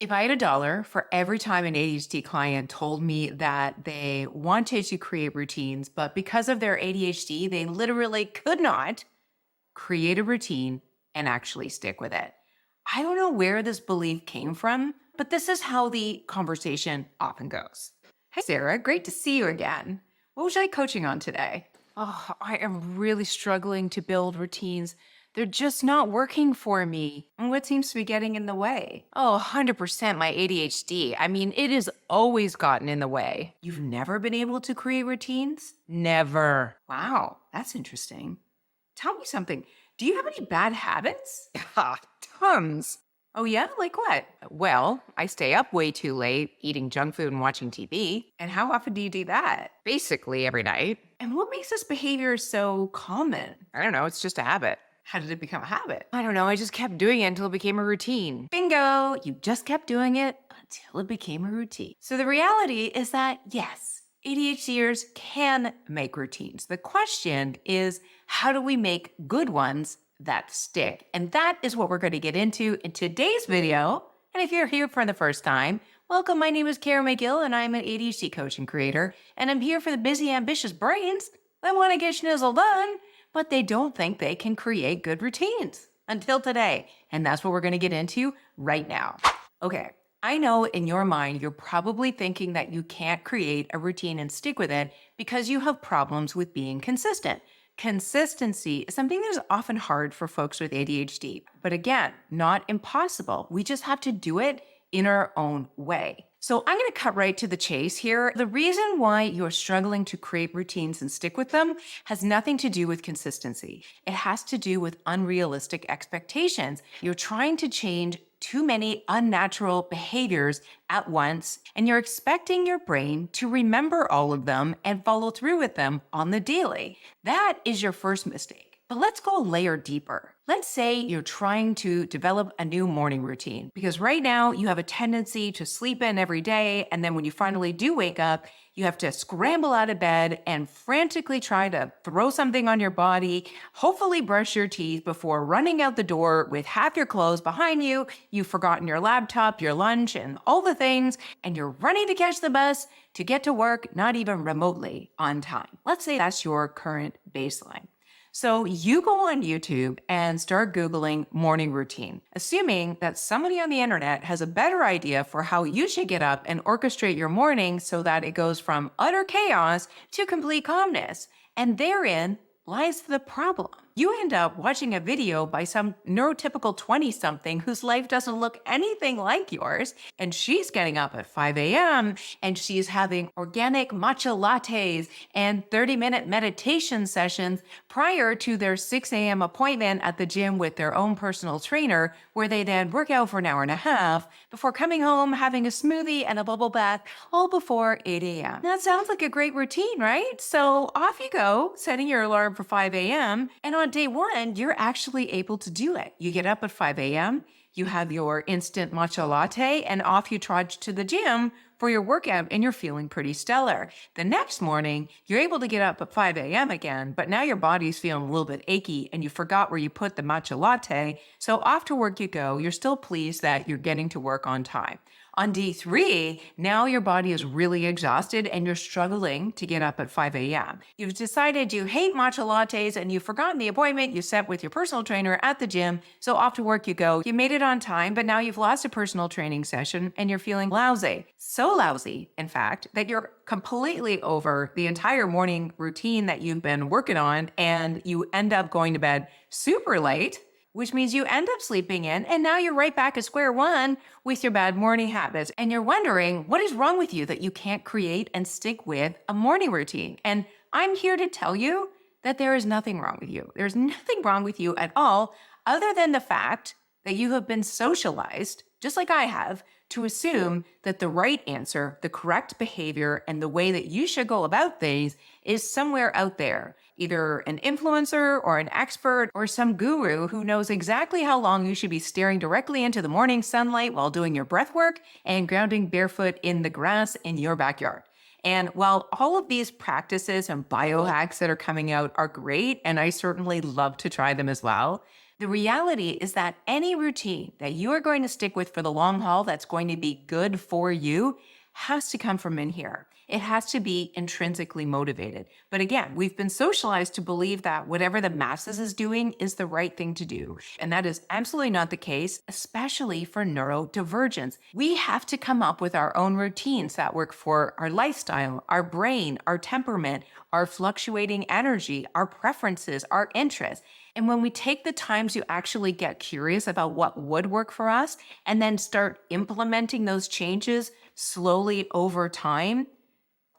If I had a dollar for every time an ADHD client told me that they wanted to create routines, but because of their ADHD, they literally could not create a routine and actually stick with it. I don't know where this belief came from, but this is how the conversation often goes. Hey, Sarah, great to see you again. What was I coaching on today? Oh, I am really struggling to build routines. They're just not working for me. And what seems to be getting in the way? Oh, 100% my ADHD. I mean, it has always gotten in the way. You've never been able to create routines? Never. Wow, that's interesting. Tell me something. Do you have any bad habits? Yeah, tons. Oh, yeah? Like what? Well, I stay up way too late, eating junk food and watching TV. And how often do you do that? Basically every night. And what makes this behavior so common? I don't know. It's just a habit. How did it become a habit? I don't know. I just kept doing it until it became a routine. Bingo! You just kept doing it until it became a routine. So the reality is that, yes, ADHDers can make routines. The question is, how do we make good ones that stick? And that is what we're going to get into in today's video. And if you're here for the first time, welcome. My name is Karen McGill, and I'm an ADHD coach and creator. And I'm here for the busy, ambitious brains that want to get schnizzled done, but they don't think they can create good routines until today. And that's what we're going to get into right now. Okay. I know in your mind, you're probably thinking that you can't create a routine and stick with it because you have problems with being consistent. Consistency is something that is often hard for folks with ADHD, but again, not impossible. We just have to do it in our own way. So I'm going to cut right to the chase here. The reason why you're struggling to create routines and stick with them has nothing to do with consistency. It has to do with unrealistic expectations. You're trying to change too many unnatural behaviors at once, and you're expecting your brain to remember all of them and follow through with them on the daily. That is your first mistake. But let's go a layer deeper. Let's say you're trying to develop a new morning routine because right now you have a tendency to sleep in every day. And then when you finally do wake up, you have to scramble out of bed and frantically try to throw something on your body, hopefully brush your teeth before running out the door with half your clothes behind you. You've forgotten your laptop, your lunch, and all the things, and you're running to catch the bus to get to work, not even remotely on time. Let's say that's your current baseline. So you go on YouTube and start Googling morning routine, assuming that somebody on the internet has a better idea for how you should get up and orchestrate your morning so that it goes from utter chaos to complete calmness. And therein lies the problem. You end up watching a video by some neurotypical 20-something whose life doesn't look anything like yours, and she's getting up at 5 a.m., and she's having organic matcha lattes and 30-minute meditation sessions prior to their 6 a.m. appointment at the gym with their own personal trainer, where they then work out for an hour and a half before coming home, having a smoothie and a bubble bath, all before 8 a.m. That sounds like a great routine, right? So off you go, setting your alarm for 5 a.m., and on day one, you're actually able to do it. You get up at 5 a.m., you have your instant matcha latte, and off you trudge to the gym for your workout, and you're feeling pretty stellar. The next morning, you're able to get up at 5 a.m. again, but now your body's feeling a little bit achy, and you forgot where you put the matcha latte, so off to work you go. You're still pleased that you're getting to work on time. On day 3, now your body is really exhausted and you're struggling to get up at 5 a.m. You've decided you hate matcha lattes and you've forgotten the appointment you set with your personal trainer at the gym, so off to work you go. You made it on time, but now you've lost a personal training session and you're feeling lousy. So lousy, in fact, that you're completely over the entire morning routine that you've been working on, and you end up going to bed super late, which means you end up sleeping in, and now you're right back at square one with your bad morning habits. And you're wondering, what is wrong with you that you can't create and stick with a morning routine? And I'm here to tell you that there is nothing wrong with you. There's nothing wrong with you at all, other than the fact that you have been socialized, just like I have, to assume that the right answer, the correct behavior, and the way that you should go about things is somewhere out there. Either an influencer or an expert or some guru who knows exactly how long you should be staring directly into the morning sunlight while doing your breath work and grounding barefoot in the grass in your backyard. And while all of these practices and biohacks that are coming out are great, and I certainly love to try them as well, The reality is that any routine that you are going to stick with for the long haul that's going to be good for you has to come from in here. It has to be intrinsically motivated. But again, we've been socialized to believe that whatever the masses is doing is the right thing to do. And that is absolutely not the case, especially for neurodivergence. We have to come up with our own routines that work for our lifestyle, our brain, our temperament, our fluctuating energy, our preferences, our interests. And when we take the time to actually get curious about what would work for us and then start implementing those changes slowly over time,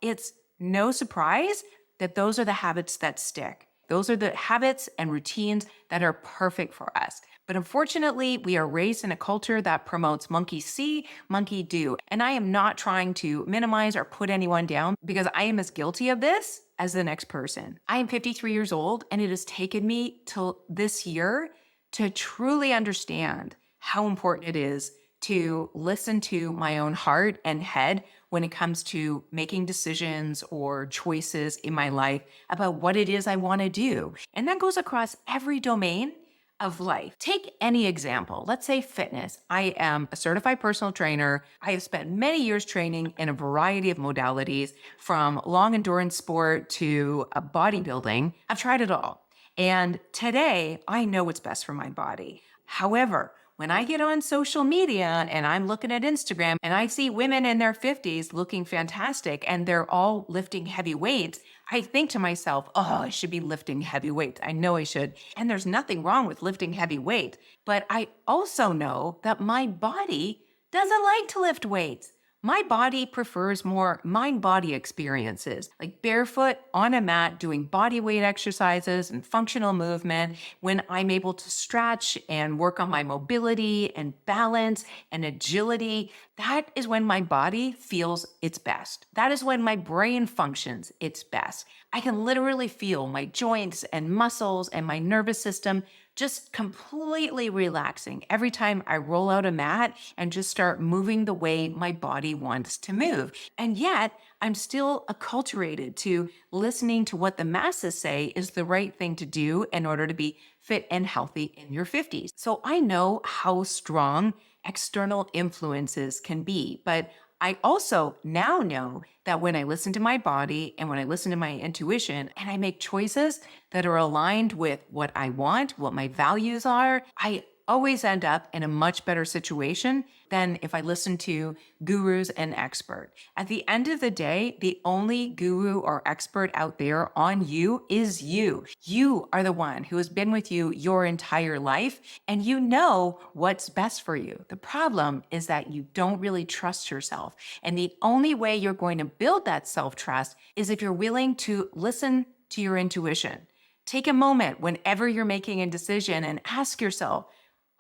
it's no surprise that those are the habits that stick. Those are the habits and routines that are perfect for us. But unfortunately, we are raised in a culture that promotes monkey see, monkey do. And I am not trying to minimize or put anyone down because I am as guilty of this as the next person. I am 53 years old, and it has taken me till this year to truly understand how important it is to listen to my own heart and head when it comes to making decisions or choices in my life about what it is I want to do. And that goes across every domain of life. Take any example. Let's say fitness. I am a certified personal trainer. I have spent many years training in a variety of modalities, from long endurance sport to bodybuilding. I've tried it all. And today I know what's best for my body. However, when I get on social media and I'm looking at Instagram and I see women in their 50s looking fantastic and they're all lifting heavy weights, I think to myself, oh, I should be lifting heavy weights. I know I should. And there's nothing wrong with lifting heavy weight. But I also know that my body doesn't like to lift weights. My body prefers more mind-body experiences, like barefoot on a mat doing body weight exercises and functional movement, when I'm able to stretch and work on my mobility and balance and agility. That is when my body feels its best. That is when my brain functions its best. I can literally feel my joints and muscles and my nervous system just completely relaxing every time I roll out a mat and just start moving the way my body wants to move. And yet, I'm still acculturated to listening to what the masses say is the right thing to do in order to be fit and healthy in your 50s. So I know how strong external influences can be, but I also now know that when I listen to my body and when I listen to my intuition and I make choices that are aligned with what I want, what my values are, I always end up in a much better situation than if I listen to gurus and experts. At the end of the day, the only guru or expert out there on you is you. You are the one who has been with you your entire life, and you know what's best for you. The problem is that you don't really trust yourself. And the only way you're going to build that self-trust is if you're willing to listen to your intuition. Take a moment whenever you're making a decision and ask yourself,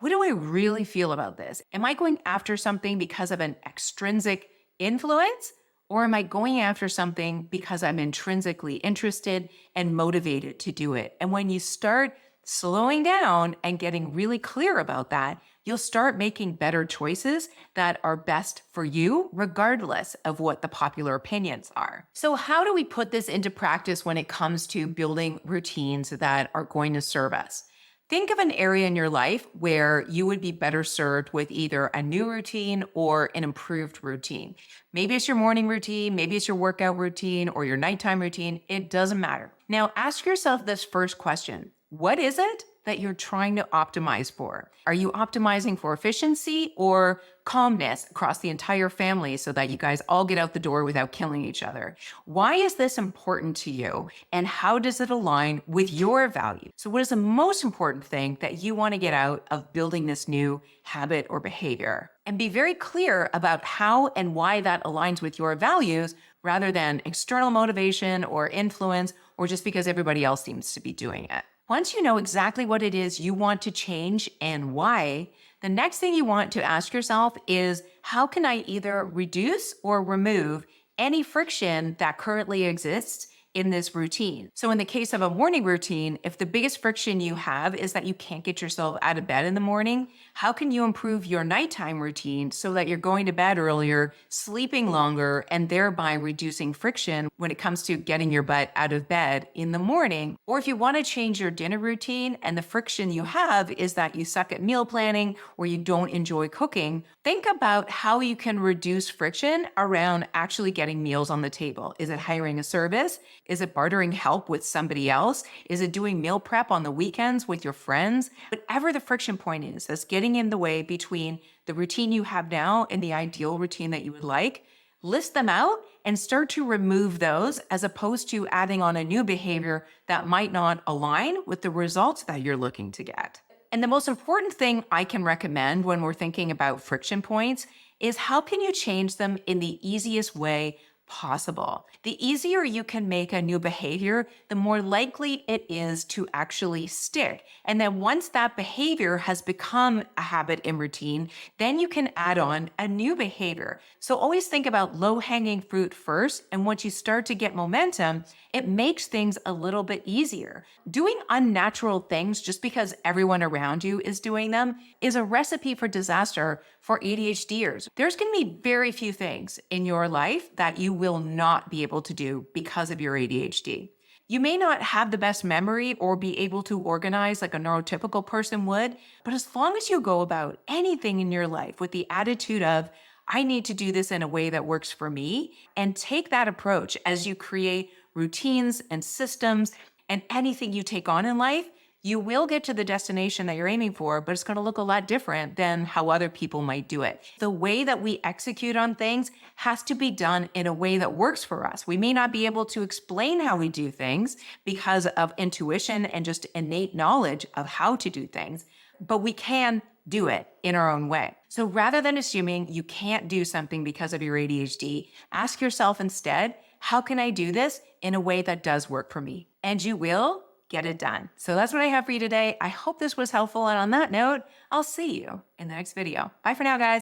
what do I really feel about this? Am I going after something because of an extrinsic influence? Or am I going after something because I'm intrinsically interested and motivated to do it? And when you start slowing down and getting really clear about that, you'll start making better choices that are best for you, regardless of what the popular opinions are. So how do we put this into practice when it comes to building routines that are going to serve us? Think of an area in your life where you would be better served with either a new routine or an improved routine. Maybe it's your morning routine, maybe it's your workout routine or your nighttime routine. It doesn't matter. Now, ask yourself this first question. What is it that you're trying to optimize for? Are you optimizing for efficiency or calmness across the entire family so that you guys all get out the door without killing each other? Why is this important to you? And how does it align with your values? So what is the most important thing that you want to get out of building this new habit or behavior? And be very clear about how and why that aligns with your values rather than external motivation or influence or just because everybody else seems to be doing it. Once you know exactly what it is you want to change and why, the next thing you want to ask yourself is, how can I either reduce or remove any friction that currently exists in this routine. So in the case of a morning routine, if the biggest friction you have is that you can't get yourself out of bed in the morning, how can you improve your nighttime routine so that you're going to bed earlier, sleeping longer, and thereby reducing friction when it comes to getting your butt out of bed in the morning? Or if you want to change your dinner routine and the friction you have is that you suck at meal planning or you don't enjoy cooking, think about how you can reduce friction around actually getting meals on the table. Is it hiring a service? Is it bartering help with somebody else? Is it doing meal prep on the weekends with your friends? Whatever the friction point is that's getting in the way between the routine you have now and the ideal routine that you would like, list them out and start to remove those as opposed to adding on a new behavior that might not align with the results that you're looking to get. And the most important thing I can recommend when we're thinking about friction points is how can you change them in the easiest way possible. The easier you can make a new behavior, the more likely it is to actually stick. And then once that behavior has become a habit and routine, then you can add on a new behavior. So always think about low-hanging fruit first. And once you start to get momentum, it makes things a little bit easier. Doing unnatural things just because everyone around you is doing them is a recipe for disaster for ADHDers. There's going to be very few things in your life that you will not be able to do because of your ADHD. You may not have the best memory or be able to organize like a neurotypical person would, but as long as you go about anything in your life with the attitude of, I need to do this in a way that works for me, and take that approach as you create routines and systems and anything you take on in life, you will get to the destination that you're aiming for, but it's going to look a lot different than how other people might do it. The way that we execute on things has to be done in a way that works for us. We may not be able to explain how we do things because of intuition and just innate knowledge of how to do things, but we can do it in our own way. So rather than assuming you can't do something because of your ADHD, ask yourself instead, how can I do this in a way that does work for me? And you will get it done. So that's what I have for you today. I hope this was helpful. And on that note, I'll see you in the next video. Bye for now, guys.